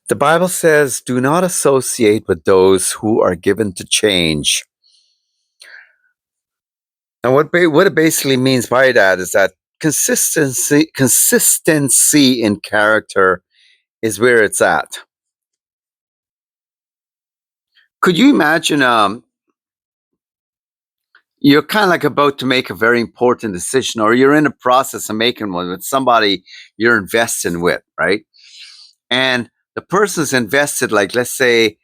The Bible says, do not associate with those who are given to change. And what it basically means by that is that consistency in character is where it's at. Could you imagine you're kind of like about to make a very important decision, or you're in the process of making one with somebody you're investing with, right? And the person's invested, like, let's say,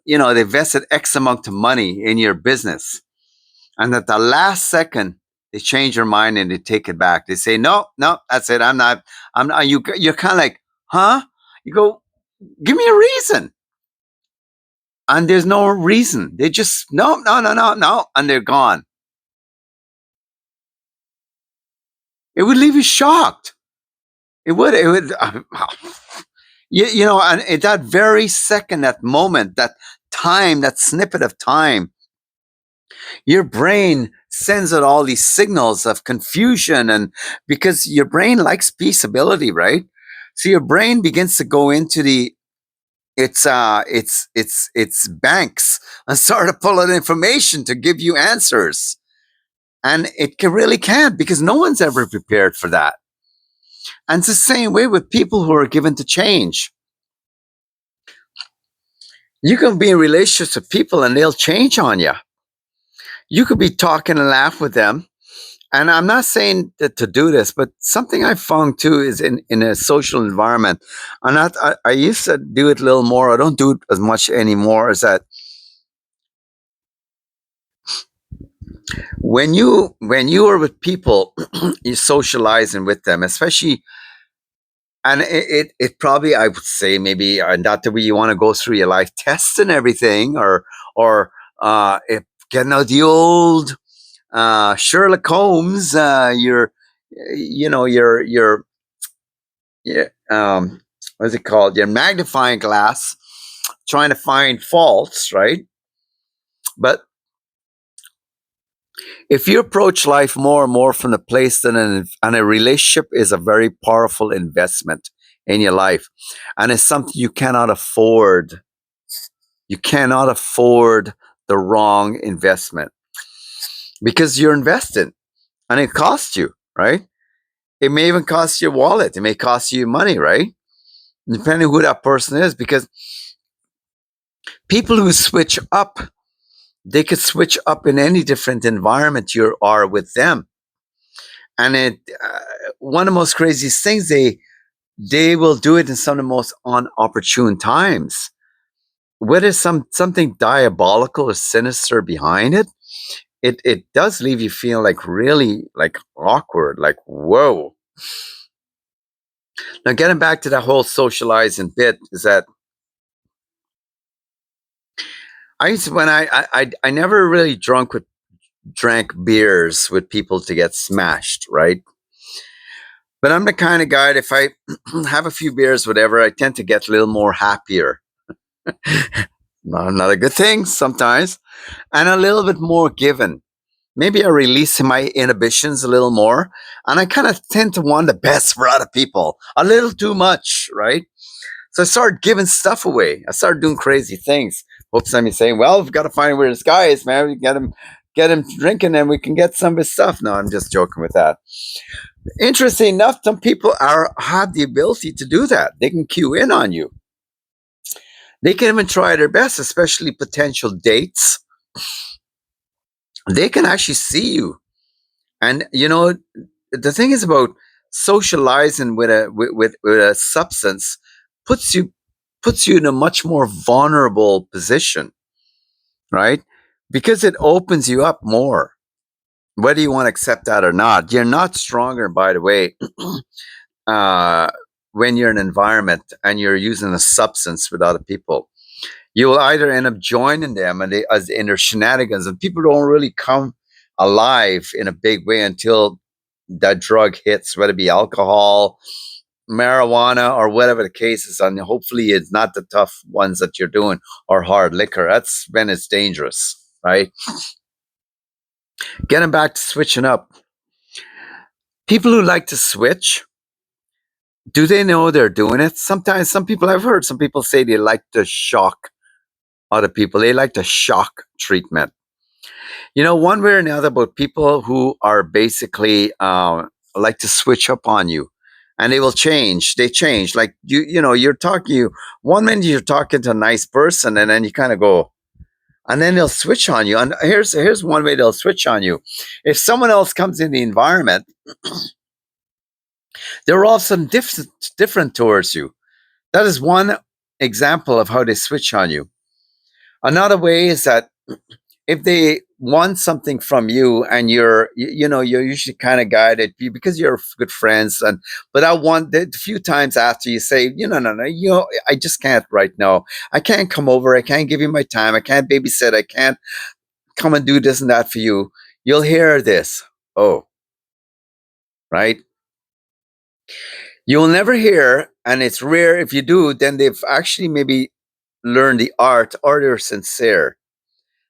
they invested X amount of money in your business, and at the last second they change their mind and they take it back. They say, no, no, that's it. I'm not. You're kind of like, huh? You go, give me a reason. And there's no reason. They just, no, no, no, no, no, and they're gone. It would leave you shocked. It would. And at that very second, that moment, that time, that snippet of time, your brain sends out all these signals of confusion, and because your brain likes peaceability, right? So your brain begins to go into its banks and start to pull out information to give you answers, and really can't, because no one's ever prepared for that. And it's the same way with people who are given to change. You can be in relationships with people and they'll change on you. You could be talking and laugh with them. And I'm not saying that to do this, but something I found too is in a social environment. I used to do it a little more. I don't do it as much anymore. Is that when you are with people, you're socializing with them, especially, and it probably, I would say, maybe not the way you want to go through your life testing everything, or if getting out the old Sherlock Holmes, your yeah, what's it called? Your magnifying glass, trying to find faults, right? But if you approach life more and more from the place that and a relationship is a very powerful investment in your life, and it's something you cannot afford. You cannot afford the wrong investment, because you're investing, and it costs you, right? It may even cost you your wallet. It may cost you money, right? Depending who that person is, because people who switch up, they could switch up in any different environment you are with them. And one of the most craziest things, they will do it in some of the most unopportune times. Whether something diabolical or sinister behind it, it does leave you feeling like really like awkward, like whoa. Now, getting back to that whole socializing bit, is that I used to, when I never really drank beers with people to get smashed, right? But I'm the kind of guy that if I have a few beers, whatever, I tend to get a little more happier. Not a good thing sometimes, and a little bit more given. Maybe I release my inhibitions a little more, and I kind of tend to want the best for other people a little too much, right? So I started giving stuff away. I started doing crazy things. Hopes I'm saying, well, we've got to find where this guy is, man. We get him drinking, and we can get some of his stuff. No, I'm just joking with that. Interesting enough, some people have the ability to do that. They can cue in on you. They can even try their best, especially potential dates. They can actually see you. And the thing is about socializing with a substance puts you puts you in a much more vulnerable position, right? Because it opens you up more. Whether you want to accept that or not, you're not stronger, by the way, uh, when you're in an environment and you're using a substance with other people. You will either end up joining them and as in their shenanigans, and people don't really come alive in a big way until that drug hits, whether it be alcohol, marijuana, or whatever the case is. And hopefully it's not the tough ones that you're doing, or hard liquor. That's when it's dangerous, right? Getting back to switching up, people who like to switch, Do they know they're doing it? Sometimes some people, I've heard some people say they like to shock other people. They like the shock treatment. One way or another, about people who are basically like to switch up on you, and they will change. They change. Like you're talking. One minute you're talking to a nice person, and then you kind of go, and then they'll switch on you. And here's one way they'll switch on you. If someone else comes in the environment, they're all of a sudden different towards you. That is one example of how they switch on you. Another way is that if they want something from you, and you're usually kind of guided because you're good friends, but I want the few times after you say, no, I just can't right now. I can't come over. I can't give you my time. I can't babysit. I can't come and do this and that for you. You'll hear this. Oh, right. You'll never hear, and it's rare if you do, then they've actually maybe learned the art, or they're sincere.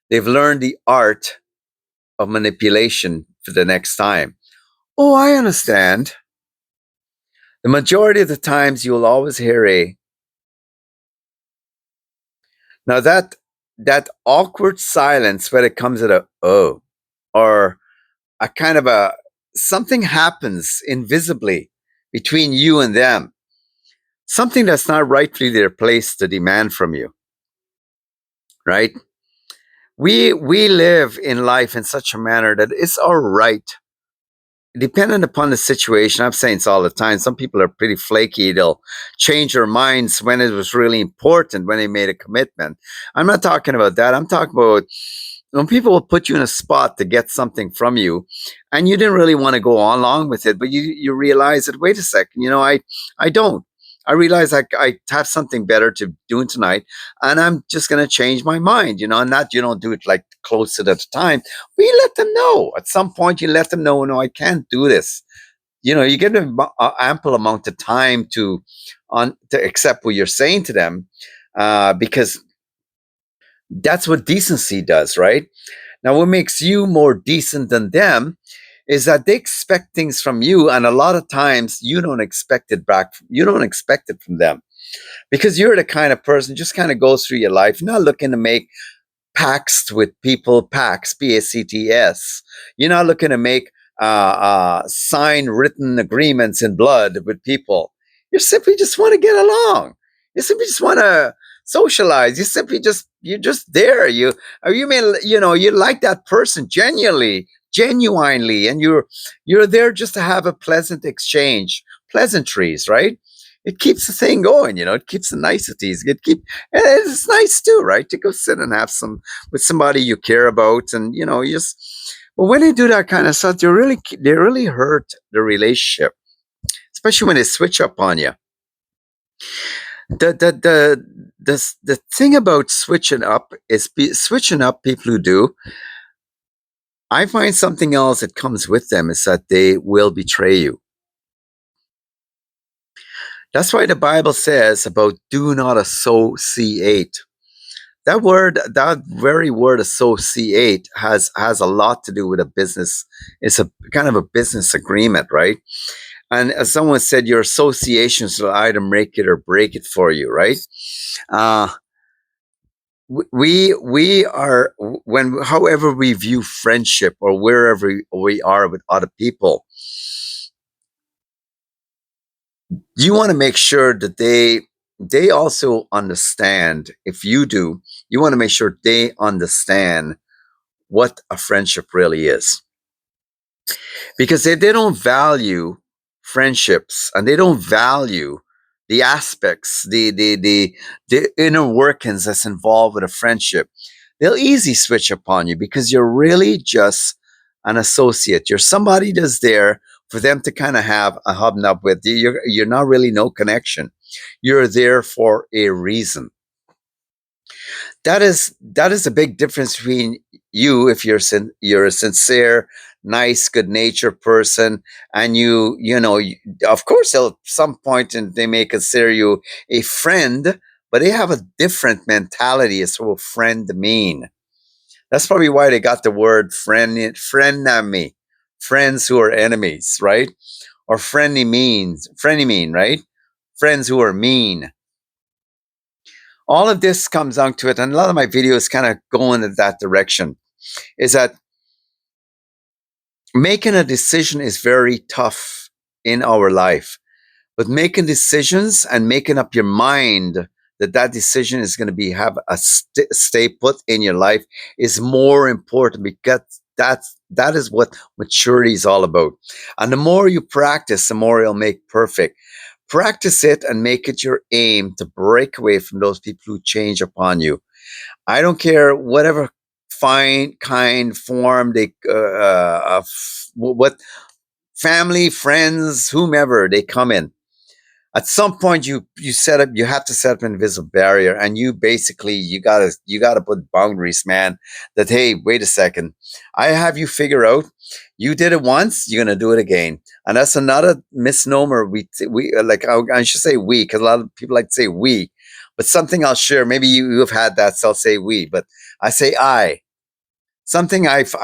They've learned the art of manipulation for the next time. Oh, I understand. The majority of the times you'll always hear a now that awkward silence, where it comes at a oh, or a kind of a something happens invisibly between you and them. Something that's not rightfully their place to demand from you. Right? We live in life in such a manner that it's all right, depending upon the situation. I'm saying this all the time. Some people are pretty flaky. They'll change their minds when it was really important, when they made a commitment. I'm not talking about that. I'm talking about when people will put you in a spot to get something from you, and you didn't really want to go on along with it, but you realize that, wait a second, I don't. I realize I have something better to doing tonight, and I'm just going to change my mind, and not, you don't do it like close to the time. But you let them know at some point. You let them know, no, I can't do this. You give them ample amount of time to accept what you're saying to them, because that's what decency does, right? Now, what makes you more decent than them is that they expect things from you, and a lot of times you don't expect it back. You don't expect it from them, because you're the kind of person just kind of goes through your life, not looking to make pacts with people, pacts, PACTS. You're not looking to make sign written agreements in blood with people. You simply just want to get along. You simply just want to socialize. You're just there. You mean, you like that person genuinely, and you're there just to have a pleasant exchange, pleasantries, right? It keeps the thing going. It keeps the niceties. And it's nice too, right? To go sit and have some with somebody you care about, and you just. But when they do that kind of stuff, they really hurt the relationship, especially when they switch up on you. The thing about switching up is switching up. People who do, I find something else that comes with them is that they will betray you. That's why the Bible says about do not associate. That very word associate has a lot to do with a business. It's a kind of a business agreement, right? And as someone said, your associations will either make it or break it for you, right? Uh, we are when however we view friendship, or wherever we are with other people, you want to make sure that they also understand. If you do, you want to make sure they understand what a friendship really is, because they don't value friendships, and they don't value the aspects, the inner workings that's involved with a friendship. They'll easily switch upon you, because you're really just an associate. You're somebody that's there for them to kind of have a hobnob with. You're not really no connection. You're there for a reason. That is a big difference between you, if you're a sincere, nice, good natured person, and of course, at some point, and they may consider you a friend, but they have a different mentality as to what friend mean. That's probably why they got the word frenemy, friends who are enemies, right? or friendly mean, right? Friends who are mean. All of this comes down to it, and a lot of my videos kind of go in that direction. Is that making a decision is very tough in our life, but making decisions and making up your mind that that decision is going to be have a stay put in your life is more important, because that is what maturity is all about. And the more you practice, the more you'll make perfect. Practice it and make it your aim to break away from those people who change upon you. I don't care whatever fine kind form they what family, friends, whomever they come in. At some point, you have to set up an invisible barrier, and you gotta put boundaries, man. That, hey, wait a second, I have you figure out. You did it once, you're gonna do it again, and that's another misnomer. We like, I should say we, because a lot of people like to say we, but something I'll share. Maybe you've had that, so I'll say we, but I say I. Something I've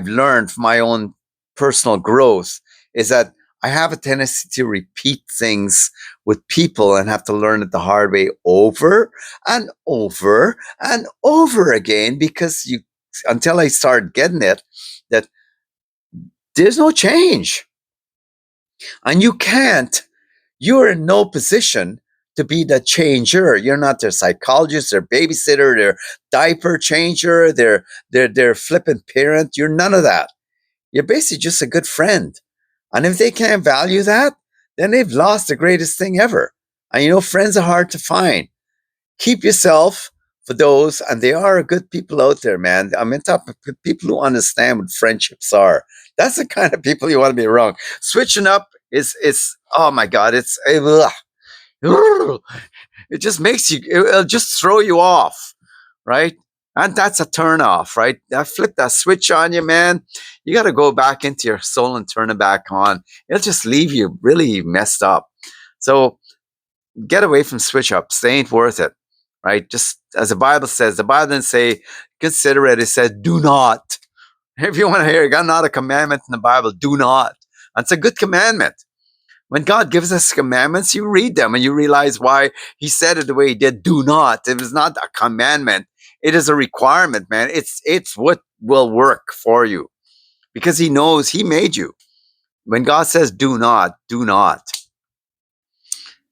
learned from my own personal growth is that I have a tendency to repeat things with people and have to learn it the hard way over and over and over again, because you until I start getting it, that there's no change. And you're in no position to be the changer. You're not their psychologist, their babysitter, their diaper changer, their flippant parent. You're none of that. You're basically just a good friend. And if they can't value that, then they've lost the greatest thing ever. And friends are hard to find. Keep yourself for those, and there are good people out there, man. I'm in top of people who understand what friendships are. That's the kind of people you want to be around. Switching up is oh my god, it just makes it'll just throw you off, right? And that's a turn off, right? That flip that switch on you, man. You got to go back into your soul and turn it back on. It'll just leave you really messed up. So get away from switch ups. They ain't worth it, right? Just as the Bible says, the Bible didn't say consider it. It said do not. If you want to hear, got not a commandment in the Bible, do not. That's a good commandment. When God gives us commandments, you read them and you realize why he said it the way he did. Do not. It was not a commandment. It is a requirement, man. It's what will work for you, because he knows he made you. When God says do not, do not.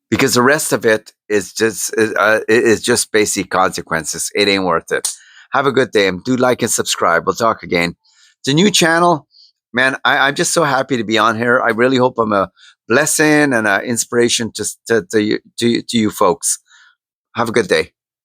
Because the rest of it is just basic consequences. It ain't worth it. Have a good day, and do like and subscribe. We'll talk again. It's a new channel, man. I'm just so happy to be on here. I really hope I'm a blessing and an inspiration to you folks. Have a good day.